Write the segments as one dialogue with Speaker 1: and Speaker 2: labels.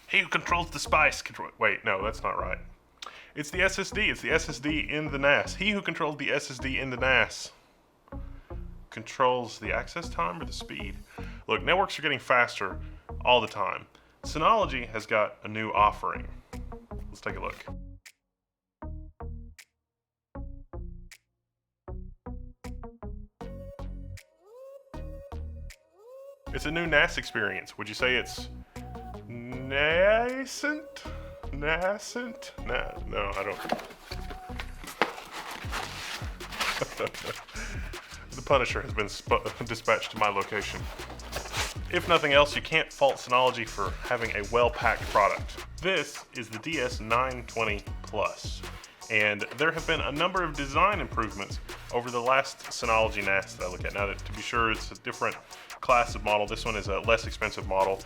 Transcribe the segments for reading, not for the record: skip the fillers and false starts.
Speaker 1: He who controls the spice control. Wait, no, that's not right. It's the SSD. It's the SSD in the NAS. He who controls the SSD in the NAS controls the access time or the speed. Look, networks are getting faster all the time. Synology has got a new offering. Let's take a look. It's a new NAS experience. Would you say it's nascent? Nascent? No, I don't. The Punisher has been dispatched to my location. If nothing else, you can't fault Synology for having a well-packed product. This is the DS920 Plus, and there have been a number of design improvements over the last Synology NAS that I look at. Now, to be sure, it's a different class of model. This one is a less expensive model.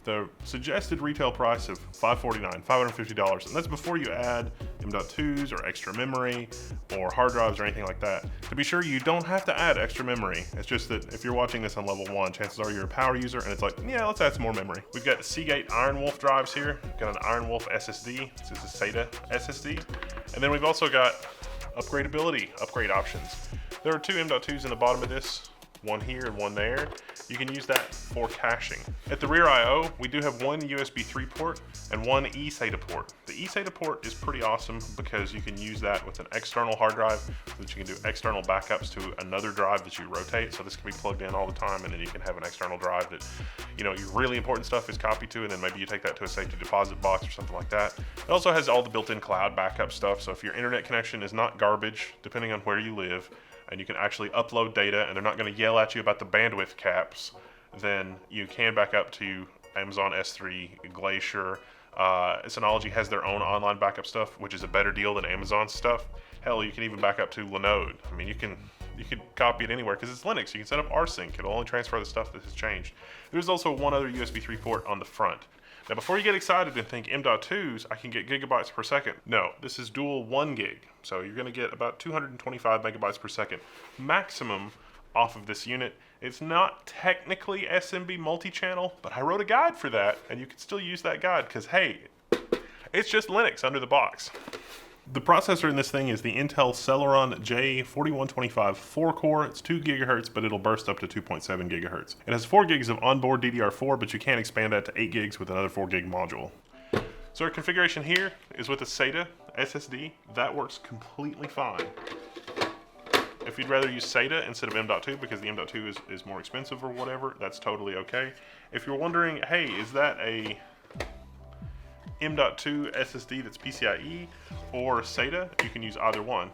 Speaker 1: The suggested retail price of $549, $550, and that's before you add M.2s or extra memory or hard drives or anything like that. To be sure, you don't have to add extra memory. It's just that if you're watching this on level 1, chances are you're a power user and it's like, yeah, let's add some more memory. We've got Seagate Iron Wolf drives here. We've got an Iron Wolf SSD. This is a SATA SSD. And then we've also got upgrade options. There are two M.2s in the bottom of this, one here and one there. You can use that for caching. At the rear I/O, we do have one USB 3 port and one eSATA port. The eSATA port is pretty awesome because you can use that with an external hard drive so that you can do external backups to another drive that you rotate. So this can be plugged in all the time, and then you can have an external drive that, your really important stuff is copied to, and then maybe you take that to a safety deposit box or something like that. It also has all the built-in cloud backup stuff. So if your internet connection is not garbage, depending on where you live, and you can actually upload data and they're not going to yell at you about the bandwidth caps, then you can back up to Amazon S3, Glacier. Synology has their own online backup stuff, which is a better deal than Amazon's stuff. Hell, you can even back up to Linode. I mean, you can copy it anywhere because it's Linux. You can set up rsync. It'll only transfer the stuff that has changed. There's also one other USB 3 port on the front. Now, before you get excited and think M.2s, I can get gigabytes per second. No, this is dual 1 gig. So you're going to get about 225 megabytes per second maximum off of this unit. It's not technically SMB multi-channel, but I wrote a guide for that, and you can still use that guide because, hey, it's just Linux under the box. The processor in this thing is the Intel Celeron J4125 4-core. It's 2 gigahertz, but it'll burst up to 2.7 gigahertz. It has 4 gigs of onboard DDR4, but you can expand that to 8 gigs with another 4 gig module. So our configuration here is with a SATA SSD. That works completely fine. If you'd rather use SATA instead of M.2 because the M.2 is more expensive or whatever, that's totally okay. If you're wondering, hey, is that a M.2 SSD that's PCIe or SATA, you can use either one.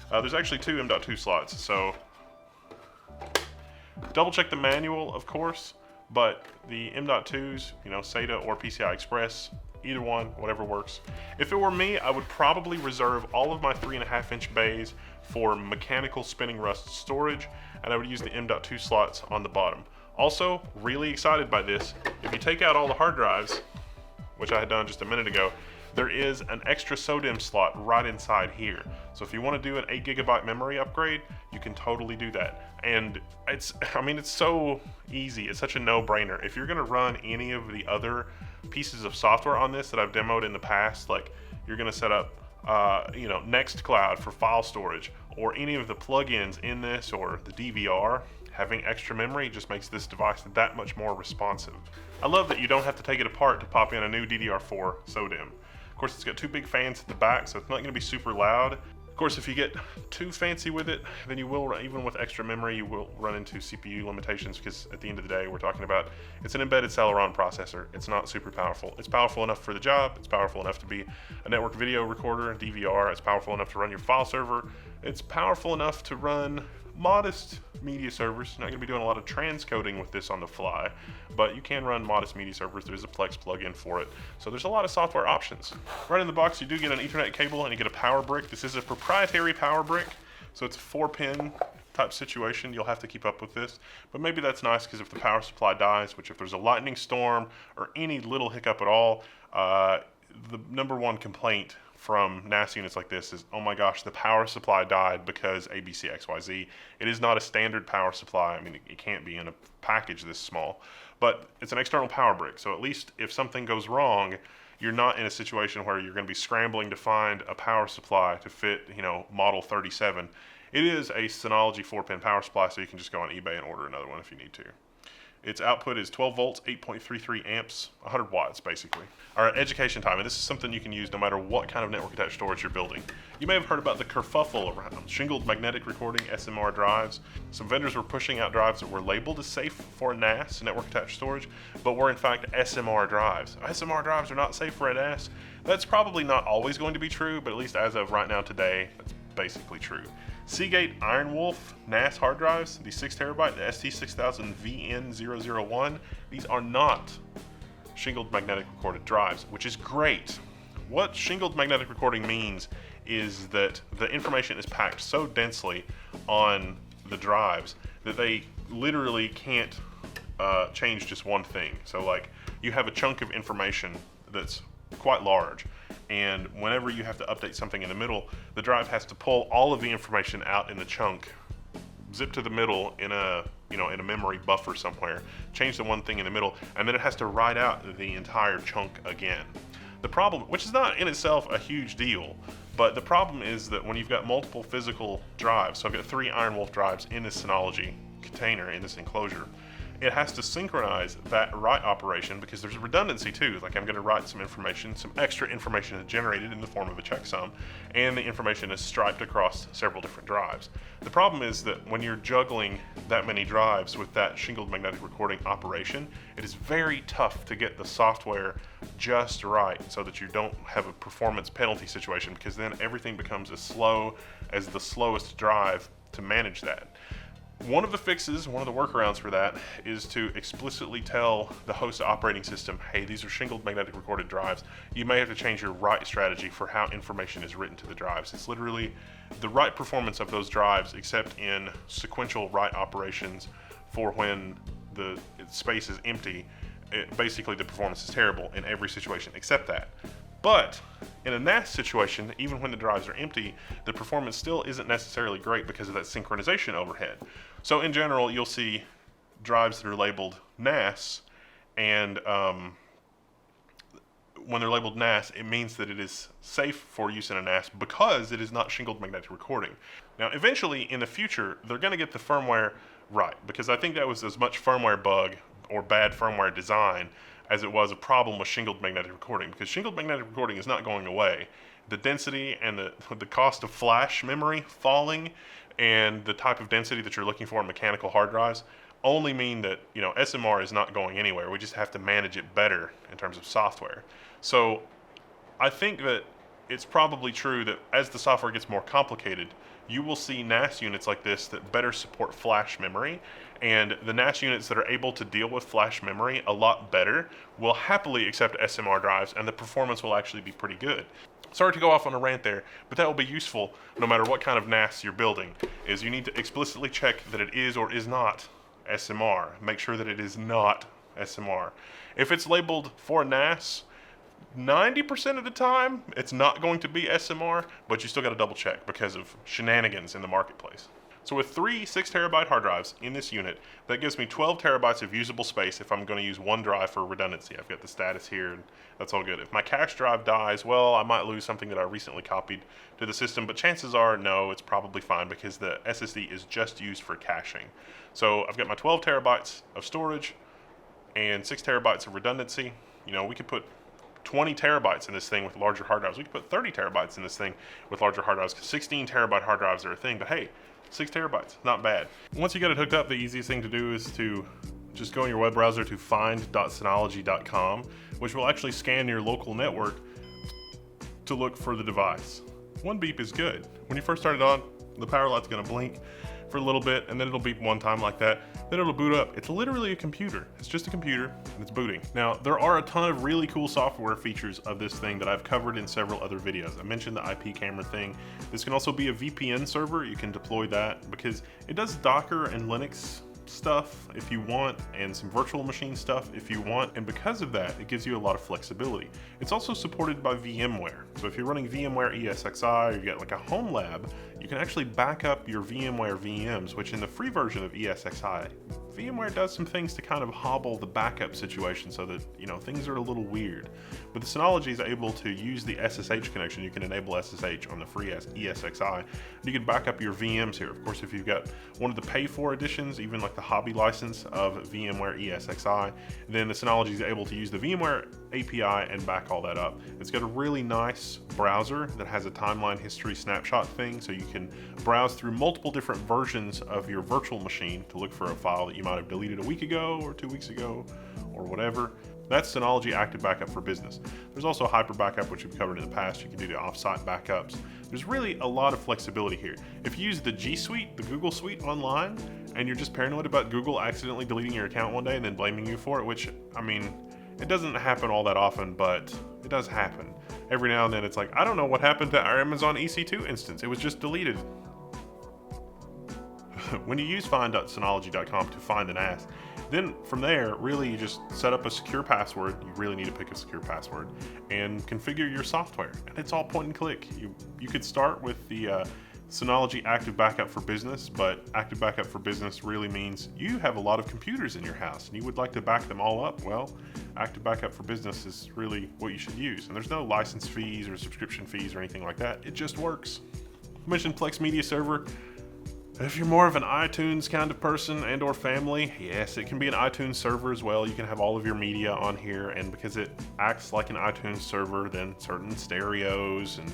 Speaker 1: There's actually 2 M.2 slots, so double check the manual, of course, but the M.2s, SATA or PCI Express, either one, whatever works. If it were me, I would probably reserve all of my 3.5-inch bays for mechanical spinning rust storage, and I would use the M.2 slots on the bottom. Also, really excited by this, if you take out all the hard drives, which I had done just a minute ago, there is an extra SODIMM slot right inside here. So if you want to do an 8 gigabyte memory upgrade, you can totally do that. And it's so easy. It's such a no-brainer. If you're going to run any of the other pieces of software on this that I've demoed in the past, like you're going to set up Nextcloud for file storage, or any of the plugins in this, or the DVR, having extra memory just makes this device that much more responsive. I love that you don't have to take it apart to pop in a new DDR4 SODIMM. Of course, it's got 2 big fans at the back, so it's not going to be super loud. Of course, if you get too fancy with it, then you will, even with extra memory, you will run into CPU limitations because at the end of the day, we're talking about, it's an embedded Celeron processor. It's not super powerful. It's powerful enough for the job. It's powerful enough to be a network video recorder, DVR. It's powerful enough to run your file server. It's powerful enough to run modest media servers. Not going to be doing a lot of transcoding with this on the fly, but you can run modest media servers. There is a Plex plugin for it. So there's a lot of software options. Right in the box, you do get an Ethernet cable and you get a power brick. This is a proprietary power brick, so it's a 4-pin type situation. You'll have to keep up with this, but maybe that's nice because if the power supply dies, which if there's a lightning storm or any little hiccup at all, the number one complaint from NAS units like this is, oh my gosh, the power supply died because ABC XYZ. It is not a standard power supply. I mean, it can't be in a package this small, but it's an external power brick. So at least if something goes wrong, you're not in a situation where you're going to be scrambling to find a power supply to fit, model 37. It is a Synology 4-pin power supply, so you can just go on eBay and order another one if you need to. Its output is 12 volts, 8.33 amps, 100 watts basically. All right, education time, and this is something you can use no matter what kind of network attached storage you're building. You may have heard about the kerfuffle around shingled magnetic recording SMR drives. Some vendors were pushing out drives that were labeled as safe for NAS, network attached storage, but were in fact SMR drives. SMR drives are not safe for a NAS. That's probably not always going to be true, but at least as of right now today, that's basically true. Seagate Iron Wolf NAS hard drives, the 6TB, the ST6000VN001, these are not shingled magnetic recorded drives, which is great. What shingled magnetic recording means is that the information is packed so densely on the drives that they literally can't change just one thing. So like you have a chunk of information that's quite large, and whenever you have to update something in the middle, the drive has to pull all of the information out in the chunk, zip to the middle in a memory buffer somewhere, change the one thing in the middle, and then it has to write out the entire chunk again. The problem, which is not in itself a huge deal, but the problem is that when you've got multiple physical drives, so I've got 3 Iron Wolf drives in this Synology container, in this enclosure, it has to synchronize that write operation because there's redundancy too. Like I'm going to write some information, some extra information is generated in the form of a checksum, and the information is striped across several different drives. The problem is that when you're juggling that many drives with that shingled magnetic recording operation, it is very tough to get the software just right so that you don't have a performance penalty situation, because then everything becomes as slow as the slowest drive to manage that. One of the fixes, one of the workarounds for that is to explicitly tell the host operating system, hey, these are shingled magnetic recorded drives. You may have to change your write strategy for how information is written to the drives. It's literally the write performance of those drives, except in sequential write operations for when the space is empty. Basically, the performance is terrible in every situation except that. But in a NAS situation, even when the drives are empty, the performance still isn't necessarily great because of that synchronization overhead. So in general, you'll see drives that are labeled NAS, and when they're labeled NAS, it means that it is safe for use in a NAS because it is not shingled magnetic recording. Now, eventually, in the future, they're going to get the firmware right, because I think that was as much firmware bug or bad firmware design as it was a problem with shingled magnetic recording, because shingled magnetic recording is not going away. The density and the cost of flash memory falling and the type of density that you're looking for in mechanical hard drives only mean that SMR is not going anywhere. We just have to manage it better in terms of software. So I think that it's probably true that as the software gets more complicated, you will see NAS units like this that better support flash memory, and the NAS units that are able to deal with flash memory a lot better will happily accept SMR drives, and the performance will actually be pretty good. Sorry to go off on a rant there, but that will be useful no matter what kind of NAS you're building, is you need to explicitly check that it is or is not SMR. Make sure that it is not SMR. If it's labeled for NAS, 90% of the time, it's not going to be SMR, but you still got to double check because of shenanigans in the marketplace. So with 3 6TB hard drives in this unit, that gives me 12 terabytes of usable space if I'm going to use one drive for redundancy. I've got the status here, and that's all good. If my cache drive dies, well, I might lose something that I recently copied to the system, but chances are, no, it's probably fine because the SSD is just used for caching. So I've got my 12 terabytes of storage and 6 terabytes of redundancy. We could put 20 terabytes in this thing with larger hard drives. We could put 30 terabytes in this thing with larger hard drives, because 16 terabyte hard drives are a thing, but hey, 6 terabytes, not bad. Once you get it hooked up, the easiest thing to do is to just go in your web browser to find.synology.com, which will actually scan your local network to look for the device. One beep is good. When you first start it on, the power light's gonna blink for a little bit, and then it'll beep one time like that. Then it'll boot up. It's literally a computer. It's just a computer, and it's booting. Now, there are a ton of really cool software features of this thing that I've covered in several other videos. I mentioned the IP camera thing. This can also be a VPN server. You can deploy that because it does Docker and Linux stuff if you want, and some virtual machine stuff if you want, and because of that, it gives you a lot of flexibility. It's also supported by VMware, so if you're running VMware ESXi, or you get like a home lab, you can actually back up your VMware VMs, which in the free version of ESXi VMware does some things to kind of hobble the backup situation so that, things are a little weird. But the Synology is able to use the SSH connection. You can enable SSH on the free ESXi. And you can back up your VMs here. Of course, if you've got one of the pay-for editions, even like the hobby license of VMware ESXi, then the Synology is able to use the VMware API and back all that up. It's got a really nice browser that has a timeline history snapshot thing, so you can browse through multiple different versions of your virtual machine to look for a file that you might have deleted a week ago or 2 weeks ago or whatever. That's Synology Active Backup for Business. There's also Hyper Backup, which we've covered in the past. You can do the offsite backups. There's really a lot of flexibility here. If you use the G Suite, the Google Suite online, and you're just paranoid about Google accidentally deleting your account one day and then blaming you for it, which, it doesn't happen all that often, but it does happen. Every now and then it's like, I don't know what happened to our Amazon EC2 instance. It was just deleted. When you use find.synology.com to find the NAS, then from there, really you just set up a secure password. You really need to pick a secure password and configure your software. And it's all point and click. You could start with the Synology Active Backup for Business, but Active Backup for Business really means you have a lot of computers in your house and you would like to back them all up. Well, Active Backup for Business is really what you should use. And there's no license fees or subscription fees or anything like that. It just works. I mentioned Plex Media Server. If you're more of an iTunes kind of person and or family, yes, it can be an iTunes server as well. You can have all of your media on here, and because it acts like an iTunes server, then certain stereos and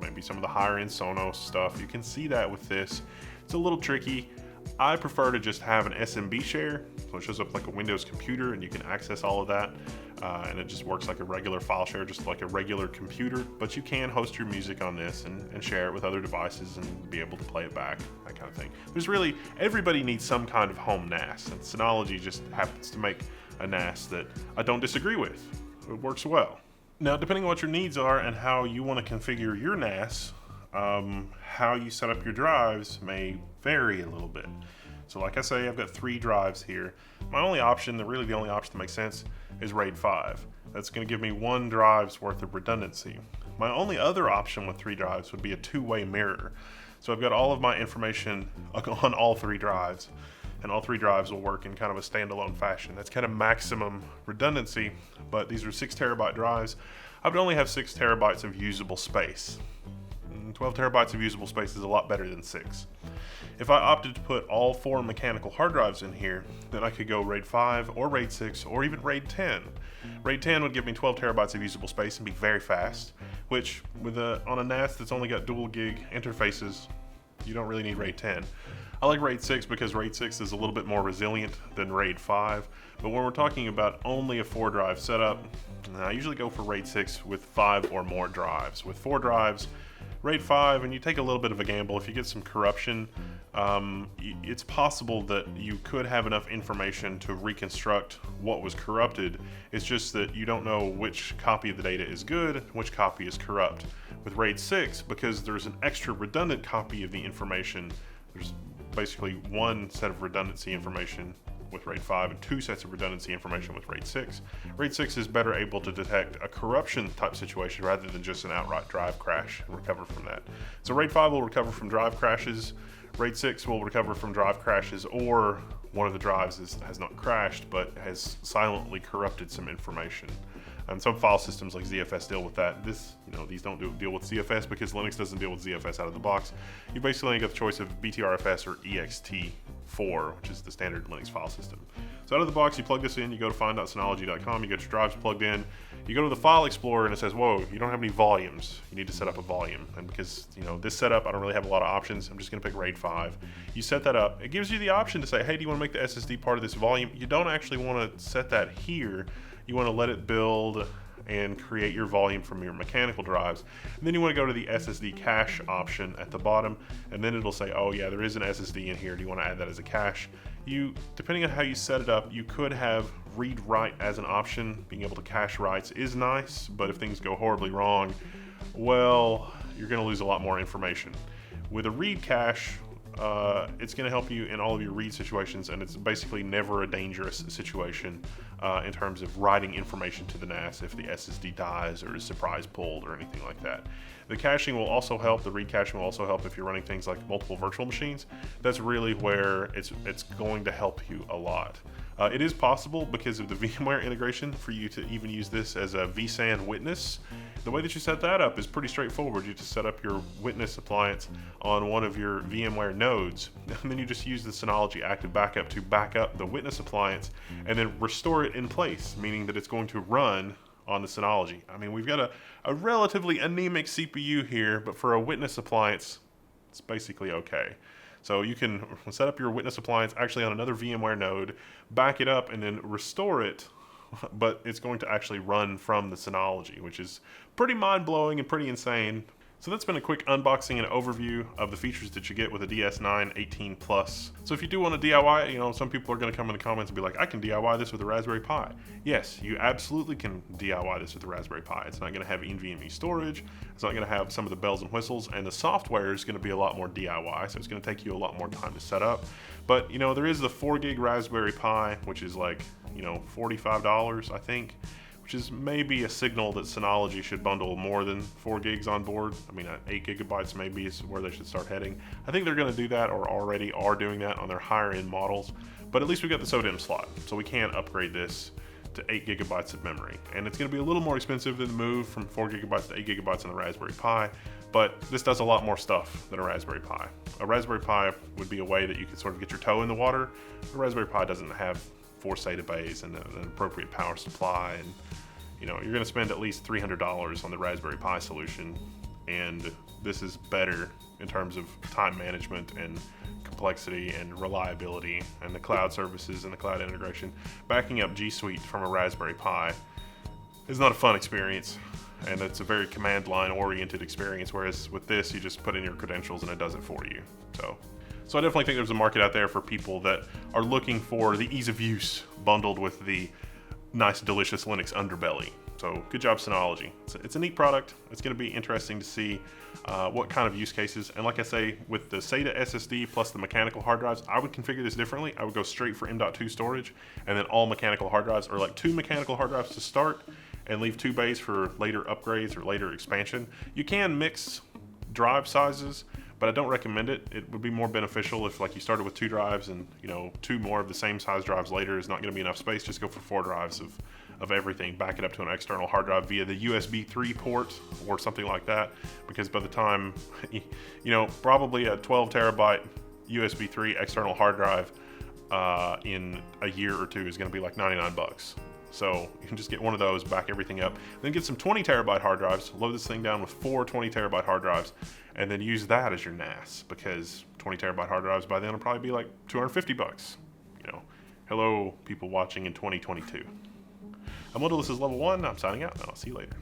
Speaker 1: maybe some of the higher end Sonos stuff, you can see that with this. It's a little tricky. I prefer to just have an SMB share, so it shows up like a Windows computer and you can access all of that, and it just works like a regular file share, just like a regular computer, but you can host your music on this and share it with other devices and be able to play it back, that kind of thing. Everybody needs some kind of home NAS, and Synology just happens to make a NAS that I don't disagree with. It works well. Now, depending on what your needs are and how you want to configure your NAS, how you set up your drives may vary a little bit. So like I say, I've got 3 drives here. My only option, really the only option that makes sense, is RAID 5. That's going to give me 1 drive's worth of redundancy. My only other option with 3 drives would be a 2-way mirror. So I've got all of my information on all 3 drives, and all 3 drives will work in kind of a standalone fashion. That's kind of maximum redundancy, but these are 6 terabyte drives. I would only have 6 terabytes of usable space. 12 terabytes of usable space is a lot better than 6. If I opted to put all 4 mechanical hard drives in here, then I could go RAID 5 or RAID 6 or even RAID 10. RAID 10 would give me 12 terabytes of usable space and be very fast, which on a NAS that's only got dual gig interfaces, you don't really need RAID 10. I like RAID 6 because RAID 6 is a little bit more resilient than RAID 5, but when we're talking about only a 4 drive setup, I usually go for RAID 6 with 5 or more drives. With 4 drives, RAID 5, and you take a little bit of a gamble. If you get some corruption, it's possible that you could have enough information to reconstruct what was corrupted. It's just that you don't know which copy of the data is good, which copy is corrupt. With RAID 6, because there's an extra redundant copy of the information, there's basically 1 set of redundancy information with RAID 5 and 2 sets of redundancy information with RAID 6. RAID 6 is better able to detect a corruption type situation rather than just an outright drive crash and recover from that. So RAID 5 will recover from drive crashes, RAID 6 will recover from drive crashes, or one of the drives has not crashed but has silently corrupted some information. And some file systems like ZFS deal with that. These don't deal with ZFS because Linux doesn't deal with ZFS out of the box. You basically only get the choice of BTRFS or ext4, which is the standard Linux file system. So out of the box, you plug this in, you go to find.synology.com, you get your drives plugged in, you go to the file explorer and it says, whoa, you don't have any volumes. You need to set up a volume. And because this setup, I don't really have a lot of options, I'm just gonna pick RAID 5. You set that up. It gives you the option to say, hey, do you wanna make the SSD part of this volume? You don't actually wanna set that here. You want to let it build and create your volume from your mechanical drives. And then you want to go to the SSD cache option at the bottom, and then it'll say, oh yeah, there is an SSD in here. Do you want to add that as a cache? Depending on how you set it up, you could have read-write as an option. Being able to cache writes is nice, but if things go horribly wrong, well, you're going to lose a lot more information. With a read cache, It's going to help you in all of your read situations, and it's basically never a dangerous situation in terms of writing information to the NAS if the SSD dies or is surprise pulled or anything like that. The caching will also help. The read caching will also help if you're running things like multiple virtual machines. That's really where it's going to help you a lot. It is possible, because of the VMware integration, for you to even use this as a vSAN witness. The way that you set that up is pretty straightforward. You just set up your witness appliance on one of your VMware nodes, and then you just use the Synology Active Backup to back up the witness appliance and then restore it in place, meaning that it's going to run on the Synology. I mean, we've got a relatively anemic CPU here, but for a witness appliance, it's basically okay. So you can set up your witness appliance actually on another VMware node, back it up, and then restore it, but it's going to actually run from the Synology, which is pretty mind-blowing and pretty insane. So that's been a quick unboxing and overview of the features that you get with a DS918 Plus. So if you do want to DIY, you know, some people are going to come in the comments and be like, I can DIY this with a Raspberry Pi. Yes, you absolutely can DIY this with a Raspberry Pi. It's not going to have NVMe storage. It's not going to have some of the bells and whistles, and the software is going to be a lot more DIY, so it's going to take you a lot more time to set up. But, you know, there is the 4 gig Raspberry Pi, which is like, you know, $45, I think, which is maybe a signal that Synology should bundle more than 4 gigs on board. I mean, 8 gigabytes maybe is where they should start heading. I think they're going to do that, or already are doing that on their higher end models, but at least we got the SODIMM slot, so we can upgrade this to 8 gigabytes of memory. And it's going to be a little more expensive than the move from 4 gigabytes to 8 gigabytes on the Raspberry Pi, but this does a lot more stuff than a Raspberry Pi. A Raspberry Pi would be a way that you could sort of get your toe in the water. The Raspberry Pi doesn't have 4 SATA bays and an appropriate power supply, and you know, you're going to spend at least $300 on the Raspberry Pi solution, and this is better in terms of time management and complexity and reliability and the cloud services and the cloud integration. Backing up G Suite from a Raspberry Pi is not a fun experience, and it's a very command line oriented experience, whereas with this you just put in your credentials and it does it for you. So I definitely think there's a market out there for people that are looking for the ease of use bundled with the nice, delicious Linux underbelly. So good job, Synology. It's a neat product. It's going to be interesting to see what kind of use cases. And like I say, with the SATA SSD plus the mechanical hard drives, I would configure this differently. I would go straight for M.2 storage, and then all mechanical hard drives, or like 2 mechanical hard drives to start, and leave 2 bays for later upgrades or later expansion. You can mix drive sizes, but I don't recommend it. It would be more beneficial if, like, you started with 2 drives and, you know, 2 more of the same size drives later is not going to be enough space. Just go for 4 drives of everything. Back it up to an external hard drive via the USB 3 port or something like that, because by the time, you know, probably a 12 terabyte USB 3 external hard drive in a year or 2 is going to be like $99. So you can just get one of those, back everything up, then get some 20 terabyte hard drives, load this thing down with 4 20 terabyte hard drives, and then use that as your NAS, because 20 terabyte hard drives by then will probably be like $250. You know, hello, people watching in 2022. I'm Wendell, this is Level 1, I'm signing out, and I'll see you later.